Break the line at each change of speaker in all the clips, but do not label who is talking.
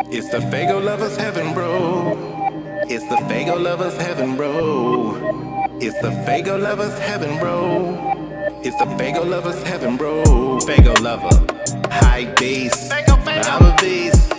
It's the Faygoluvers heaven, bro. It's the Faygoluvers heaven, bro. It's the Faygoluvers heaven, bro. It's the Faygoluvers heaven, bro. Faygo high beast. I'm a beast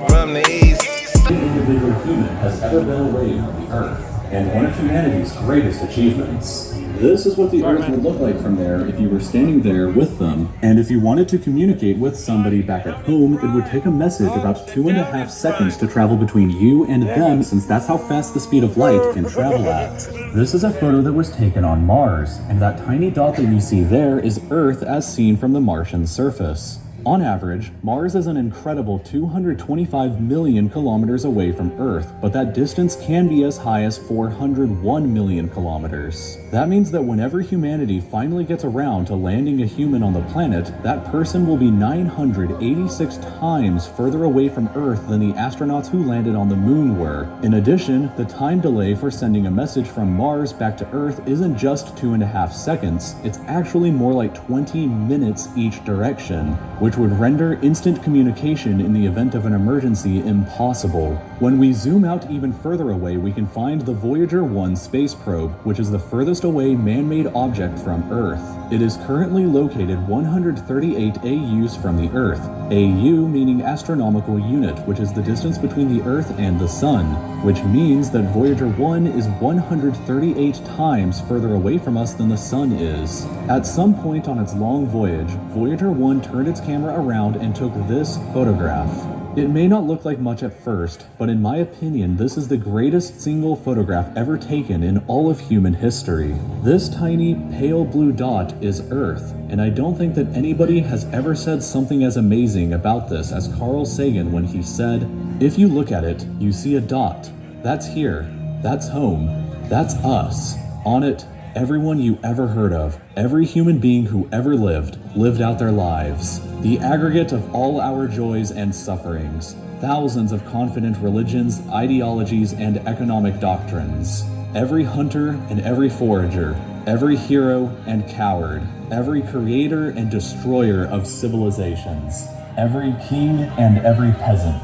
from the east.
No individual human has ever been away from the Earth, and one of humanity's greatest achievements. This is what the Earth would look like from there if you were standing there with them. And if you wanted to communicate with somebody back at home, it would take a message about 2.5 seconds to travel between you and them, since that's how fast the speed of light can travel at. This is a photo that was taken on Mars, and that tiny dot that you see there is Earth as seen from the Martian surface. On average, Mars is an incredible 225 million kilometers away from Earth, but that distance can be as high as 401 million kilometers. That means that whenever humanity finally gets around to landing a human on the planet, that person will be 986 times further away from Earth than the astronauts who landed on the moon were. In addition, the time delay for sending a message from Mars back to Earth isn't just 2.5 seconds, it's actually more like 20 minutes each direction, which would render instant communication in the event of an emergency impossible. When we zoom out even further away, we can find the Voyager 1 space probe, which is the furthest away man-made object from Earth. It is currently located 138 AUs from the Earth, AU meaning astronomical unit, which is the distance between the Earth and the Sun, which means that Voyager 1 is 138 times further away from us than the Sun is. At some point on its long voyage, Voyager 1 turned its camera around and took this photograph. It may not look like much at first, but in my opinion, this is the greatest single photograph ever taken in all of human history. This tiny, pale blue dot is Earth, and I don't think that anybody has ever said something as amazing about this as Carl Sagan when he said, "If you look at it, you see a dot. That's here. That's home. That's us. On it, everyone you ever heard of, every human being who ever lived out their lives. The aggregate of all our joys and sufferings. Thousands of confident religions, ideologies, and economic doctrines. Every hunter and every forager, every hero and coward, every creator and destroyer of civilizations, every king and every peasant,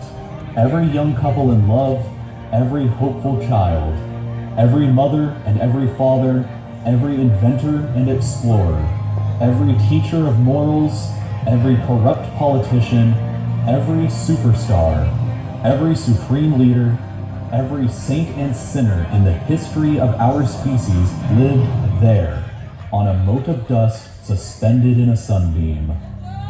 every young couple in love, every hopeful child, every mother and every father, every inventor and explorer, every teacher of morals, every corrupt politician, every superstar, every supreme leader, every saint and sinner in the history of our species lived there, on a mote of dust suspended in a sunbeam.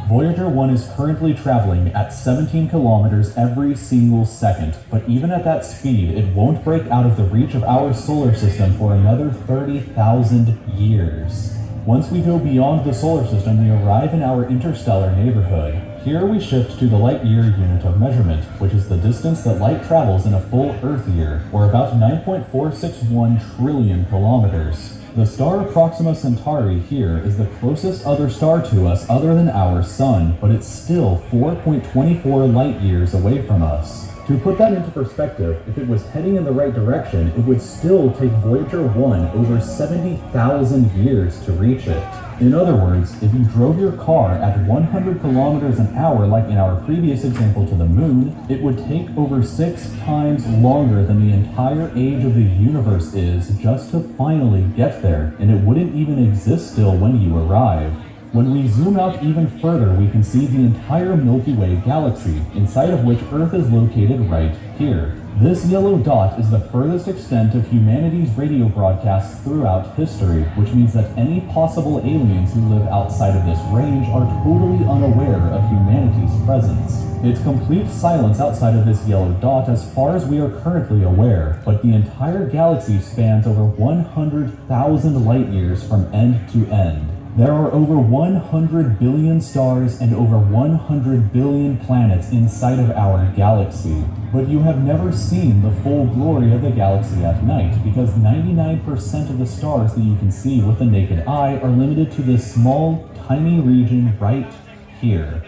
Voyager 1 is currently traveling at 17 kilometers every single second, but even at that speed, it won't break out of the reach of our solar system for another 30,000 years. Once we go beyond the solar system, we arrive in our interstellar neighborhood. Here we shift to the light year unit of measurement, which is the distance that light travels in a full Earth year, or about 9.461 trillion kilometers. The star Proxima Centauri here is the closest other star to us other than our Sun, but it's still 4.24 light years away from us. To put that into perspective, if it was heading in the right direction, it would still take Voyager 1 over 70,000 years to reach it. In other words, if you drove your car at 100 kilometers an hour like in our previous example to the moon, it would take over 6 times longer than the entire age of the universe is just to finally get there, and it wouldn't even exist still when you arrive. When we zoom out even further, we can see the entire Milky Way galaxy, inside of which Earth is located right here. This yellow dot is the furthest extent of humanity's radio broadcasts throughout history, which means that any possible aliens who live outside of this range are totally unaware of humanity's presence. It's complete silence outside of this yellow dot as far as we are currently aware, but the entire galaxy spans over 100,000 light years from end to end. There are over 100 billion stars and over 100 billion planets inside of our galaxy. But you have never seen the full glory of the galaxy at night, because 99% of the stars that you can see with the naked eye are limited to this small, tiny region right here.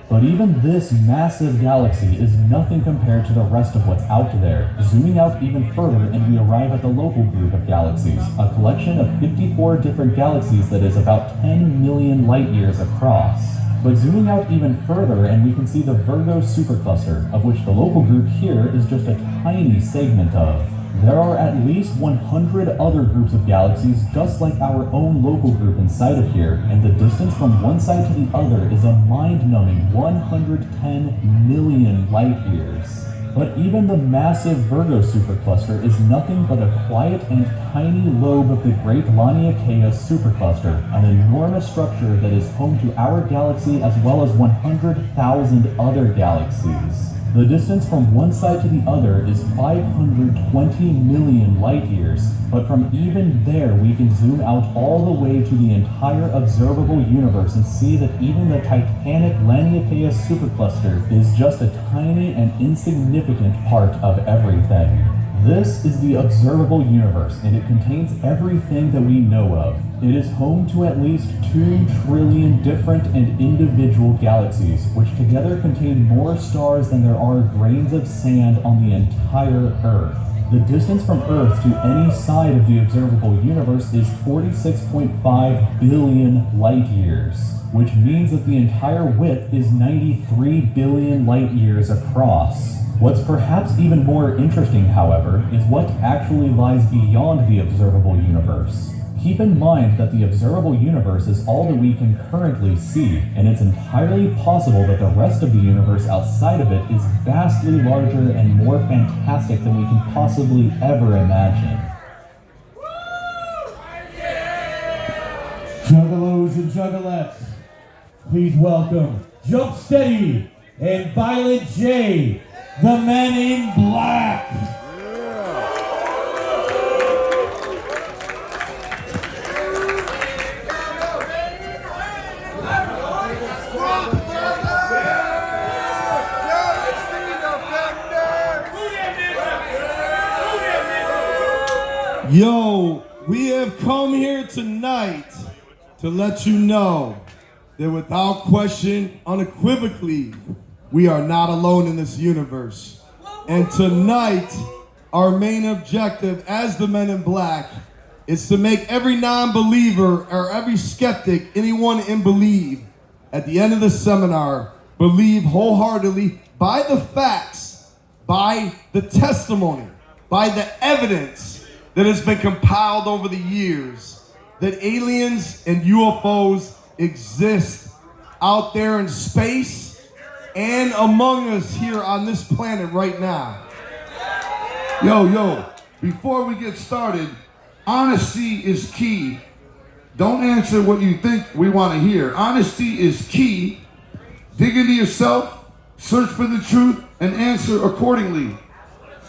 But even this massive galaxy is nothing compared to the rest of what's out there. Zooming out even further and we arrive at the local group of galaxies, a collection of 54 different galaxies that is about 10 million light years across. But zooming out even further, and we can see the Virgo supercluster, of which the local group here is just a tiny segment of. There are at least 100 other groups of galaxies just like our own local group inside of here, and the distance from one side to the other is a mind-numbing 110 million light years. But even the massive Virgo supercluster is nothing but a quiet and tiny lobe of the Great Laniakea supercluster, an enormous structure that is home to our galaxy as well as 100,000 other galaxies. The distance from one side to the other is 520 million light years, but from even there we can zoom out all the way to the entire observable universe and see that even the titanic Laniakea supercluster is just a tiny and insignificant part of everything. This is the observable universe, and it contains everything that we know of. It is home to at least 2 trillion different and individual galaxies, which together contain more stars than there are grains of sand on the entire Earth. The distance from Earth to any side of the observable universe is 46.5 billion light years, which means that the entire width is 93 billion light years across. What's perhaps even more interesting, however, is what actually lies beyond the observable universe. Keep in mind that the observable universe is all that we can currently see, and it's entirely possible that the rest of the universe outside of it is vastly larger and more fantastic than we can possibly ever imagine.
Juggalos and Juggalettes, please welcome Jumpsteady and Violent J, the Men in Black. Yo, we have come here tonight to let you know that without question, unequivocally, we are not alone in this universe. And tonight, our main objective as the Men in Black is to make every non-believer or every skeptic, anyone in believe, at the end of the seminar, believe wholeheartedly by the facts, by the testimony, by the evidence that has been compiled over the years that aliens and UFOs exist out there in space and among us here on this planet right now.
Yo, before we get started, honesty is key. Don't answer what you think we want to hear. Honesty is key. Dig into yourself, search for the truth, and answer accordingly.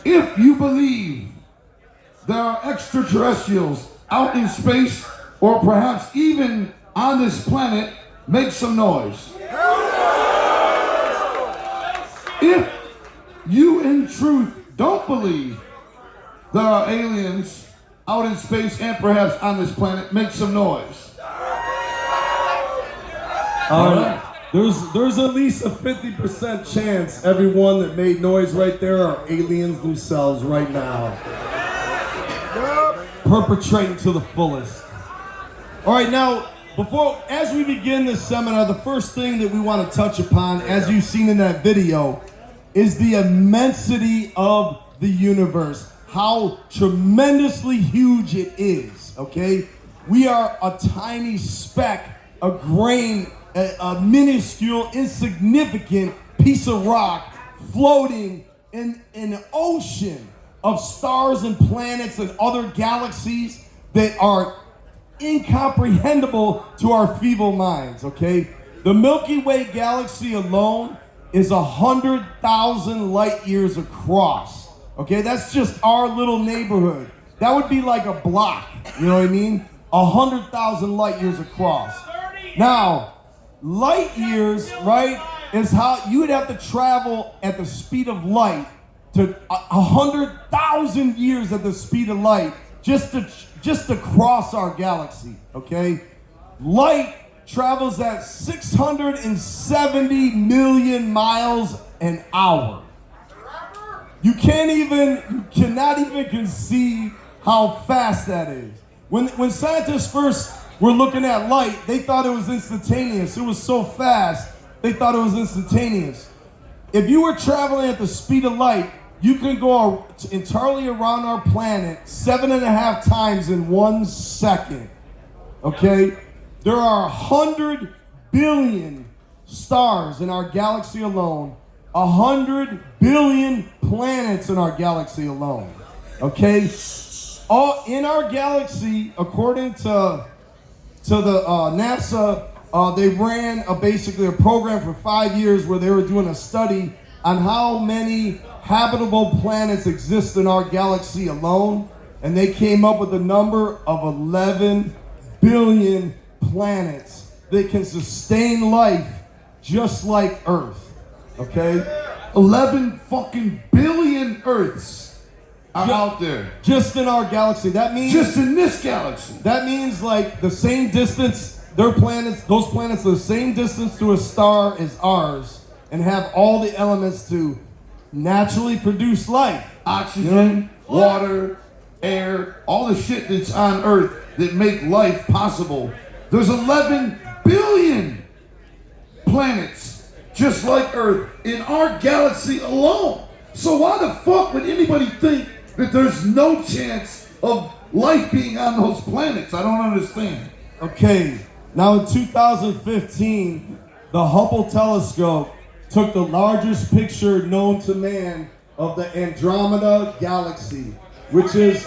If you believe there are extraterrestrials out in space, or perhaps even on this planet, make some noise. If you in truth don't believe there are aliens out in space and perhaps on this planet, make some noise.
There's at least a 50% chance everyone that made noise right there are aliens themselves right now. Perpetrating to the fullest. All right, now, as we begin this seminar, the first thing that we want to touch upon, as you've seen in that video, is the immensity of the universe, how tremendously huge it is, okay? We are a tiny speck, a grain, a minuscule, insignificant piece of rock floating in an ocean of stars and planets and other galaxies that are incomprehensible to our feeble minds, okay? The Milky Way galaxy alone is 100,000 light years across, okay? That's just our little neighborhood. That would be like a block, you know what I mean? 100,000 light years across. Now, light years, right, is how you would have to travel at the speed of light to 100,000 years at the speed of light just to cross our galaxy, okay? Light travels at 670 million miles an hour. You cannot even conceive how fast that is. When scientists first were looking at light. They thought it was instantaneous. It was so fast, they thought it was instantaneous. If you were traveling at the speed of light, you can go entirely around our planet 7.5 times in 1 second, okay? There are 100 billion stars in our galaxy alone, 100 billion planets in our galaxy alone, okay? All in our galaxy, according to the NASA, they ran basically a program for 5 years where they were doing a study on how many habitable planets exist in our galaxy alone, and they came up with a number of 11 billion planets that can sustain life just like Earth, okay?
11 fucking billion Earths are out there.
Just in our galaxy. That means...
Just in this galaxy.
That means like the same distance, those planets are the same distance to a star as ours and have all the elements to naturally produce life.
Oxygen, water, air, all the shit that's on Earth that make life possible. There's 11 billion planets just like Earth in our galaxy alone. So why the fuck would anybody think that there's no chance of life being on those planets? I don't understand.
Okay, now in 2015, the Hubble telescope took the largest picture known to man of the Andromeda Galaxy, which is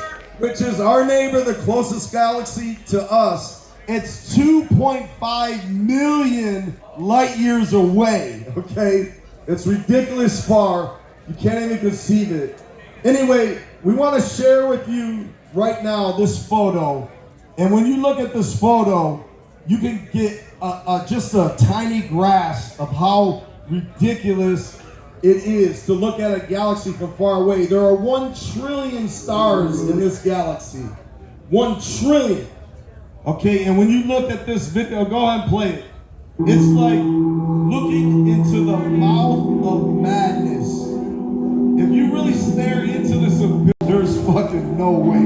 our neighbor, the closest galaxy to us. It's 2.5 million light years away, okay? It's ridiculous far. You can't even conceive it. Anyway, we want to share with you right now this photo. And when you look at this photo, you can get just a tiny grasp of how ridiculous it is to look at a galaxy from far away. There are 1 trillion stars in this galaxy. 1 trillion. Okay, and when you look at this video, go ahead and play it. It's like looking into the mouth of madness. If you really stare into this abyss, there's fucking no way.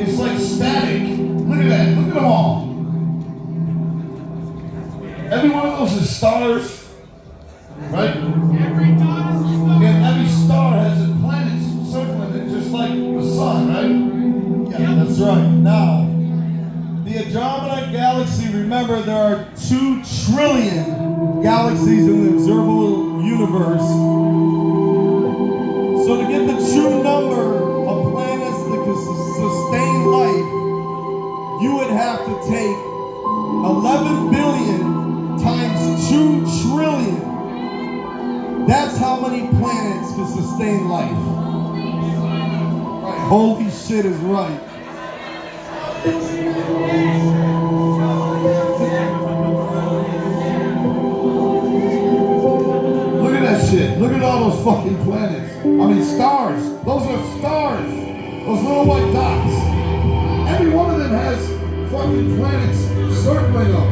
It's like static. Look at that. Look at them all. Every one of those is stars, right? And every star has a planet circling it, just like the sun, right?
Yeah, that's right. Now, the Andromeda Galaxy, remember there are 2 trillion galaxies in the observable universe. So to get the true number of planets that can sustain life, you would have to take 11 billion times 2 trillion. That's how many planets can sustain life. Right, holy shit is right.
Look at that shit. Look at all those fucking planets. I mean, stars. Those are stars. Those little white dots. Every one of them has fucking planets circling them.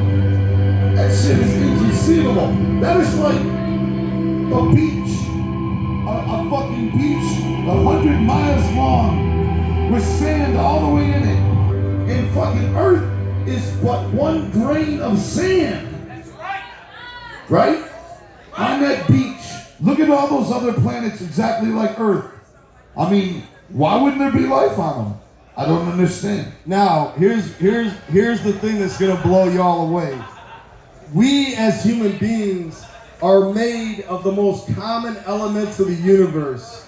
That shit is inconceivable. That is like a beach. A fucking beach 100 miles long with sand all the way in it. And fucking Earth is but 1 grain of sand. That's right. Right? On that beach. Look at all those other planets exactly like Earth. I mean, why wouldn't there be life on them? I don't understand.
Now, here's the thing that's gonna blow y'all away. We as human beings are made of the most common elements of the universe.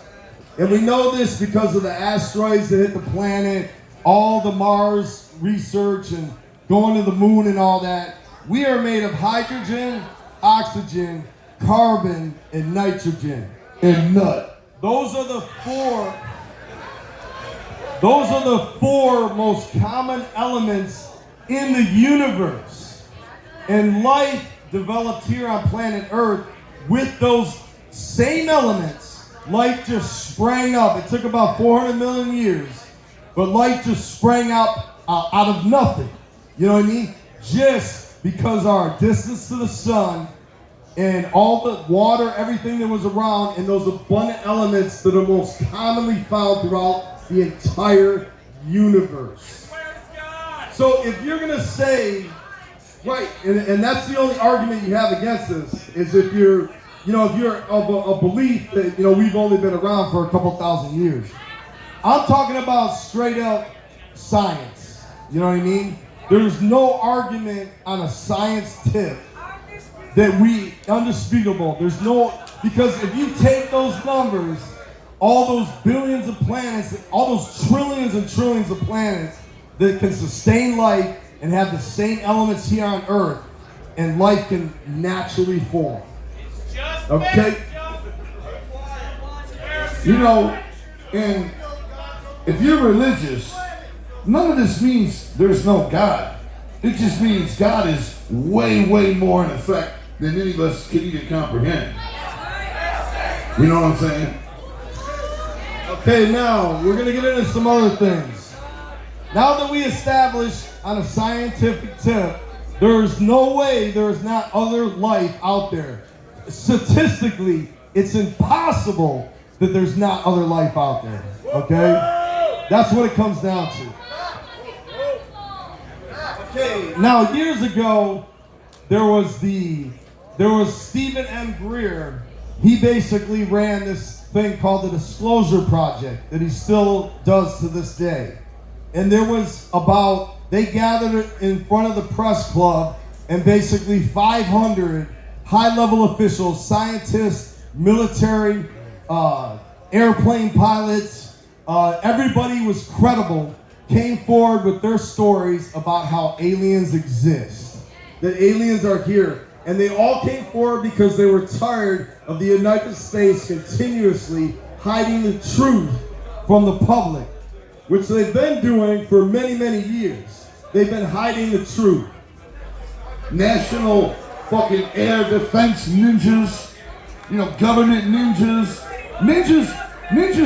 And we know this because of the asteroids that hit the planet, all the Mars research and going to the moon and all that. We are made of hydrogen, oxygen, carbon, and nitrogen.
And nut.
Those are the four most common elements in the universe. And life developed here on planet Earth with those same elements. Life just sprang up. It took about 400 million years, but life just sprang up out of nothing. You know what I mean? Just because our distance to the sun and all the water, everything that was around, and those abundant elements that are most commonly found throughout the entire universe. So if you're gonna say, right, and that's the only argument you have against this, is if you're of a belief that, we've only been around for a couple thousand years. I'm talking about straight up science. You know what I mean? There's no argument on a science tip that undisputable. There's no, because if you take those numbers, all those billions of planets, all those trillions and trillions of planets that can sustain life and have the same elements here on Earth, and life can naturally form. Okay?
And if you're religious, none of this means there's no God. It just means God is way, way more in effect than any of us can even comprehend. You know what I'm saying?
Okay, now we're gonna get into some other things. Now that we established on a scientific tip, there's no way there's not other life out there. Statistically, it's impossible that there's not other life out there, okay? That's what it comes down to. Okay, now years ago, there was Stephen M. Greer. He basically ran this thing called the Disclosure Project that he still does to this day. And they gathered in front of the press club, and basically 500 high-level officials, scientists, military, airplane pilots, everybody was credible, came forward with their stories about how aliens exist, that aliens are here. And they all came forward because they were tired of the United States continuously hiding the truth from the public, which they've been doing for many, many years. They've been hiding the truth.
National fucking air defense ninjas, government ninjas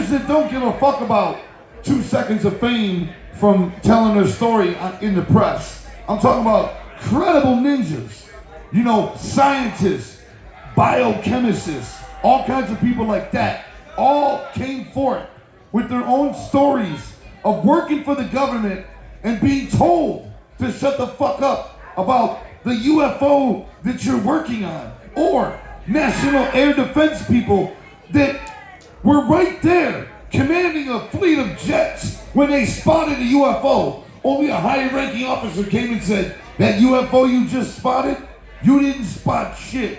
that don't give a fuck about 2 seconds of fame from telling their story in the press. I'm talking about credible ninjas, scientists, biochemists, all kinds of people like that, all came forth with their own stories of working for the government and being told to shut the fuck up about the UFO that you're working on, or national air defense people that were right there commanding a fleet of jets when they spotted a UFO. Only a high-ranking officer came and said, "That UFO you just spotted, you didn't spot shit.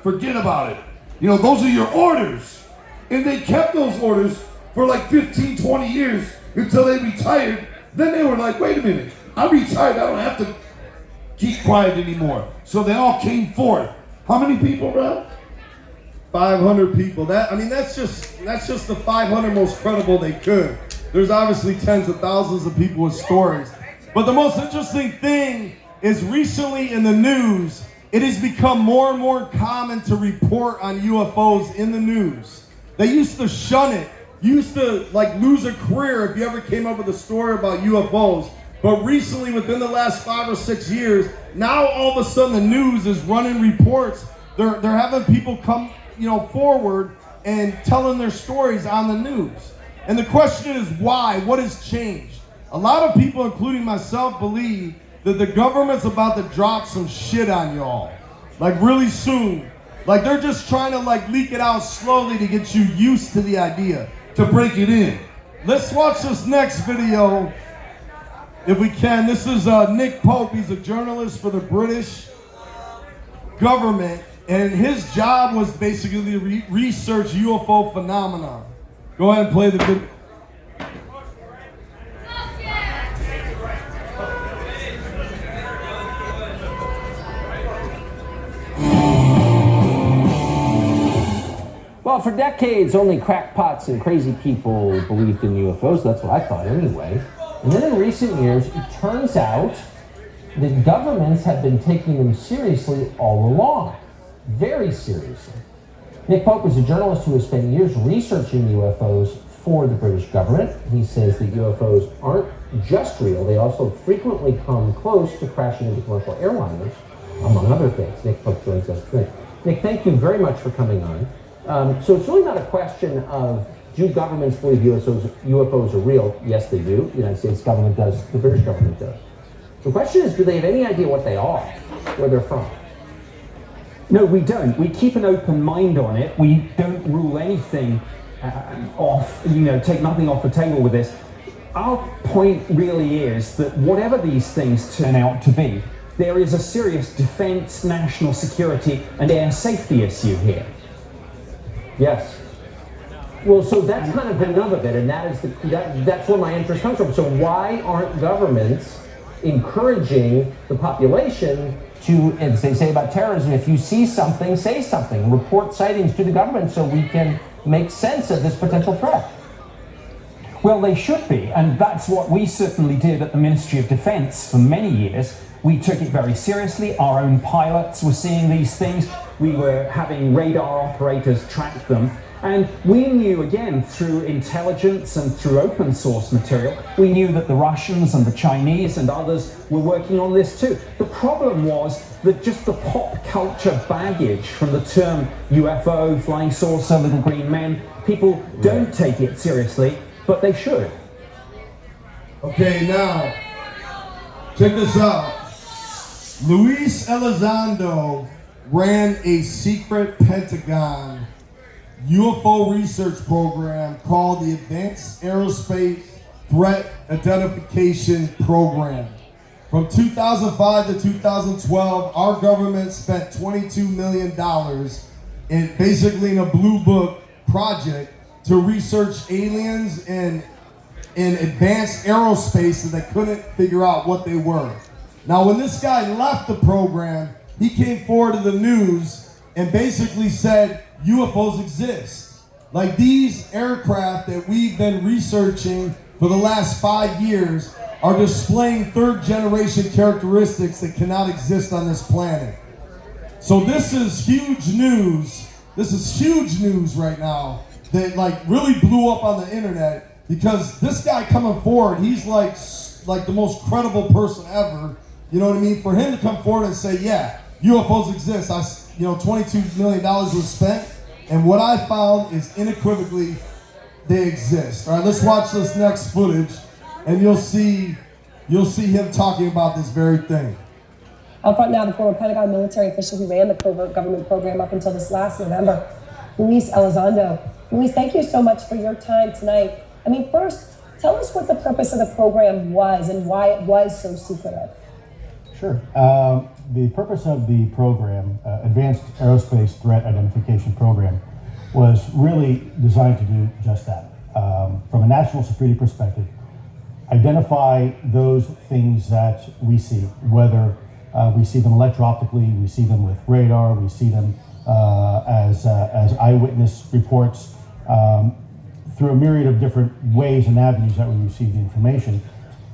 Forget about it. Those are your orders." And they kept those orders for like 15, 20 years until they retired. Then they were like, wait a minute, I'm retired, I don't have to keep quiet anymore. So they all came forth. How many people, Rob?
500 people. That's just the 500 most credible they could. There's obviously tens of thousands of people with stories. But the most interesting thing is recently in the news, it has become more and more common to report on UFOs in the news. They used to shun it. You used to lose a career if you ever came up with a story about UFOs. But recently, within the last 5 or 6 years, now all of a sudden the news is running reports. They're having people come, forward and telling their stories on the news. And the question is why? What has changed? A lot of people, including myself, believe that the government's about to drop some shit on y'all. Really soon. They're just trying to leak it out slowly to get you used to the idea, to break it in. Let's watch this next video, if we can. This is Nick Pope. He's a journalist for the British government, and his job was basically to research UFO phenomena. Go ahead and play the video.
Well, for decades, only crackpots and crazy people believed in UFOs. That's what I thought anyway. And then in recent years, it turns out that governments have been taking them seriously all along. Very seriously. Nick Pope is a journalist who has spent years researching UFOs for the British government. He says that UFOs aren't just real, they also frequently come close to crashing into commercial airliners, among other things. Nick Pope joins us tonight. Nick, thank you very much for coming on. So it's really not a question of, do governments believe UFOs are real? Yes, they do. The United States government does. The British government does. The question is, do they have any idea what they are, where they're from?
No, we don't. We keep an open mind on it. We don't rule anything off, take nothing off the table with this. Our point really is that whatever these things turn out to be, there is a serious defense, national security, and air safety issue here.
Yes. Well, so that's kind of another bit, and that's where my interest comes from. So why aren't governments encouraging the population to, as they say about terrorism, if you see something, say something, report sightings to the government so we can make sense of this potential threat?
Well, they should be, and that's what we certainly did at the Ministry of Defense for many years. We took it very seriously. Our own pilots were seeing these things. We were having radar operators track them. And we knew, again, through intelligence and through open source material, we knew that the Russians and the Chinese and others were working on this too. The problem was that just the pop culture baggage from the term UFO, flying saucer, little green men, people don't take it seriously, but they should.
Okay, now, check this out. Luis Elizondo ran a secret Pentagon UFO research program called the Advanced Aerospace Threat Identification Program. From 2005 to 2012, our government spent $22 million in basically in a blue book project to research aliens in advanced aerospace, and they couldn't figure out what they were. Now, when this guy left the program, he came forward to the news and basically said, UFOs exist. Like, these aircraft that we've been researching for the last 5 years are displaying third generation characteristics that cannot exist on this planet. So this is huge news. This is huge news right now that really blew up on the internet, because this guy coming forward, he's like the most credible person ever. You know what I mean? For him to come forward and say, yeah, UFOs exist. $22 million was spent, and what I found is unequivocally they exist. All right, let's watch this next footage, and you'll see him talking about this very thing.
Up front now, the former Pentagon military official who ran the covert government program up until this last November, Luis Elizondo. Luis, thank you so much for your time tonight. First, tell us what the purpose of the program was and why it was so secretive.
Sure. The purpose of the program, Advanced Aerospace Threat Identification Program, was really designed to do just that. From a national security perspective, identify those things that we see, whether we see them electro-optically, we see them with radar, we see them as eyewitness reports, through a myriad of different ways and avenues that we receive the information,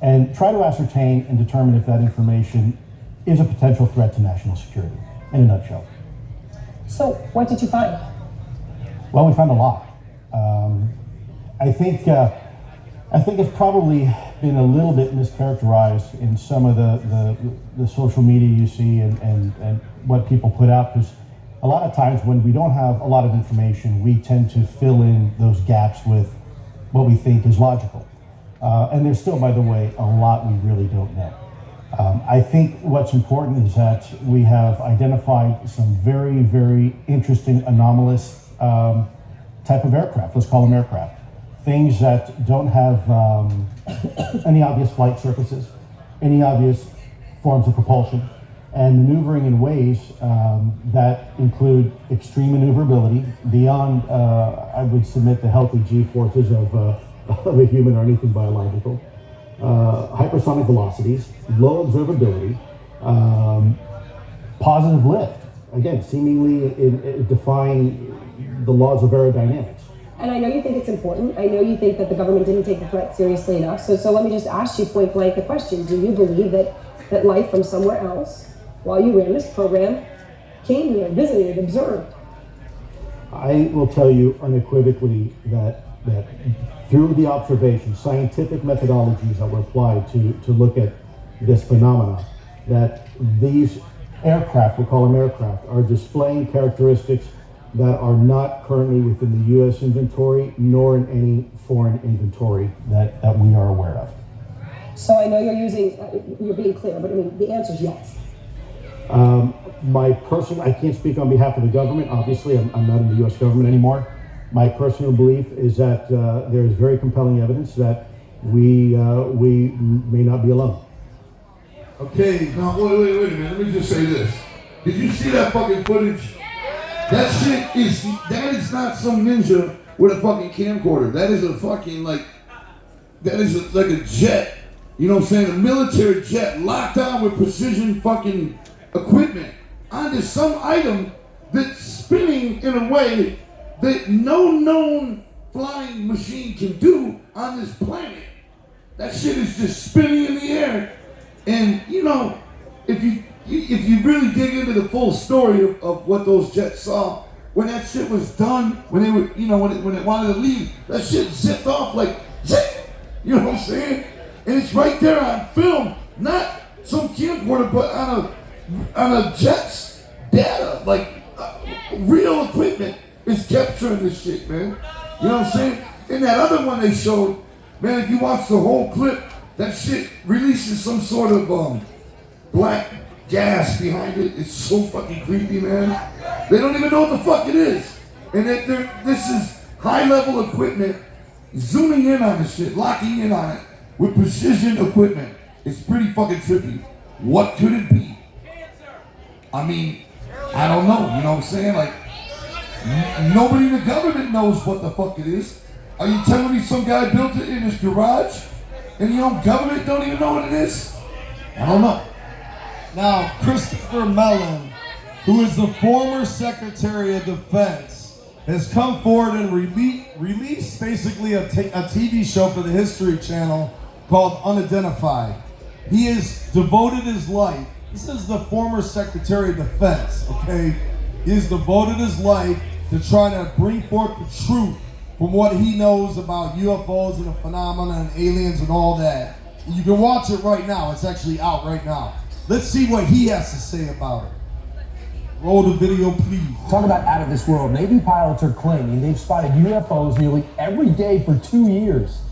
and try to ascertain and determine if that information is a potential threat to national security, in a nutshell.
So what did you find?
Well, we found a lot. I think it's probably been a little bit mischaracterized in some of the social media you see and what people put out, because a lot of times when we don't have a lot of information, we tend to fill in those gaps with what we think is logical. And there's still, by the way, a lot we really don't know. I think what's important is that we have identified some very, very interesting anomalous type of aircraft. Let's call them aircraft. Things that don't have any obvious flight surfaces, any obvious forms of propulsion, and maneuvering in ways that include extreme maneuverability beyond, I would submit, the healthy G-forces of a human or anything biological. Hypersonic velocities, low observability, positive lift, again, seemingly defying the laws of aerodynamics.
And I know you think it's important. I know you think that the government didn't take the threat seriously enough. So let me just ask you point blank the question. Do you believe that life from somewhere else, while you ran this program, came here, visited, observed?
I will tell you unequivocally that that through the observations, scientific methodologies that were applied to look at this phenomena, that these aircraft, we'll call them aircraft, are displaying characteristics that are not currently within the U.S. inventory, nor in any foreign inventory that we are aware of.
So I know you're being clear, but I mean, the answer is yes.
I can't speak on behalf of the government. Obviously, I'm not in the U.S. government anymore. My personal belief is that there is very compelling evidence that we may not be alone.
Okay, now wait a minute. Let me just say this. Did you see that fucking footage? That is not some ninja with a fucking camcorder. That is a fucking like a jet. You know what I'm saying? A military jet locked on with precision fucking equipment onto some item that's spinning in a way that no known flying machine can do on this planet. That shit is just spinning in the air. And you know, if you really dig into the full story of what those jets saw, when that shit was done, when they were, you know, when it wanted to leave, that shit zipped off like zip. You know what I'm saying? And it's right there on film, not some camcorder, but on a jet's data, like real equipment is capturing this shit, man. You know what I'm saying? In that other one they showed, man, if you watch the whole clip, that shit releases some sort of black gas behind it. It's so fucking creepy, man. They don't even know what the fuck it is. And this is high-level equipment zooming in on this shit, locking in on it with precision equipment. It's pretty fucking trippy. What could it be? I mean, I don't know. You know what I'm saying? Like, nobody in the government knows what the fuck it is. Are you telling me some guy built it in his garage? And your own government don't even know what it is? I don't know.
Now, Christopher Mellon, who is the former Secretary of Defense, has come forward and released basically a TV show for the History Channel called Unidentified. He has devoted his life. This is the former Secretary of Defense, okay? He has devoted his life to try to bring forth the truth from what he knows about UFOs and the phenomena and aliens and all that. You can watch it right now. It's actually out right now. Let's see what he has to say about it. Roll the video, please.
Talk about out of this world. Navy pilots are claiming they've spotted UFOs nearly every day for 2 years.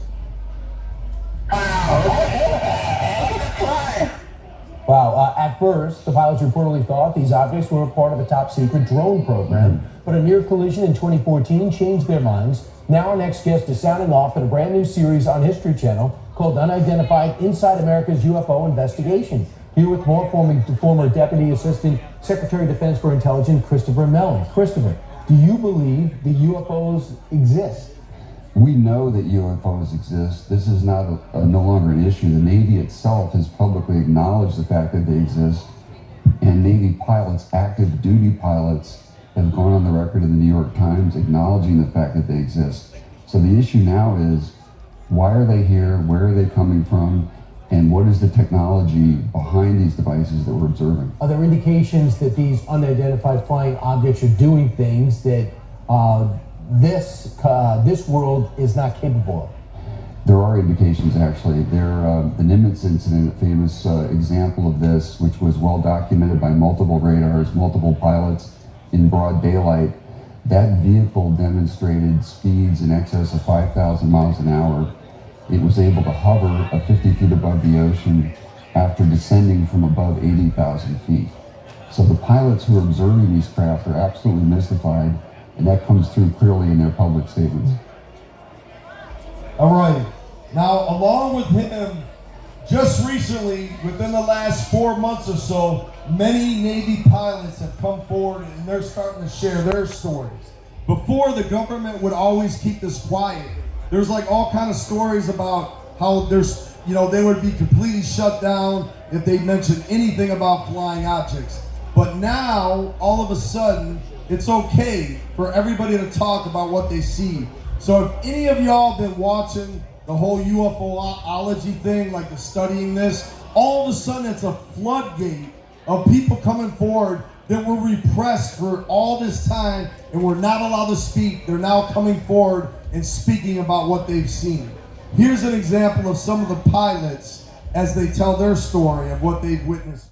Wow, at first, the pilots reportedly thought these objects were a part of a top-secret drone program, but a near collision in 2014 changed their minds. Now our next guest is sounding off in a brand new series on History Channel called Unidentified Inside America's UFO Investigation. Here with more former Deputy Assistant Secretary of Defense for Intelligence, Christopher Mellon. Christopher, do you believe the UFOs exist?
We know that UFOs exist. This is no longer an issue. The Navy itself has publicly acknowledged the fact that they exist, and Navy pilots, active duty pilots, have gone on the record in the New York Times acknowledging the fact that they exist. So the issue now is, why are they here? Where are they coming from? And what is the technology behind these devices that we're observing?
Are there indications that these unidentified flying objects are doing things that this world is not capable of?
There are indications, actually. The Nimitz incident, a famous example of this, which was well documented by multiple radars, multiple pilots in broad daylight. That vehicle demonstrated speeds in excess of 5,000 miles an hour. It was able to hover 50 feet above the ocean after descending from above 80,000 feet. So the pilots who are observing these craft are absolutely mystified, and that comes through clearly in their public statements.
All right. Now, along with him, just recently, within the last 4 months or so, many Navy pilots have come forward and they're starting to share their stories. Before, the government would always keep this quiet. There's like all kind of stories about how there's, you know, they would be completely shut down if they mentioned anything about flying objects. But now, all of a sudden, it's okay for everybody to talk about what they see. So if any of y'all been watching the whole UFOlogy thing, like the studying this, all of a sudden it's a floodgate of people coming forward that were repressed for all this time and were not allowed to speak. They're now coming forward and speaking about what they've seen. Here's an example of some of the pilots as they tell their story of what they've witnessed.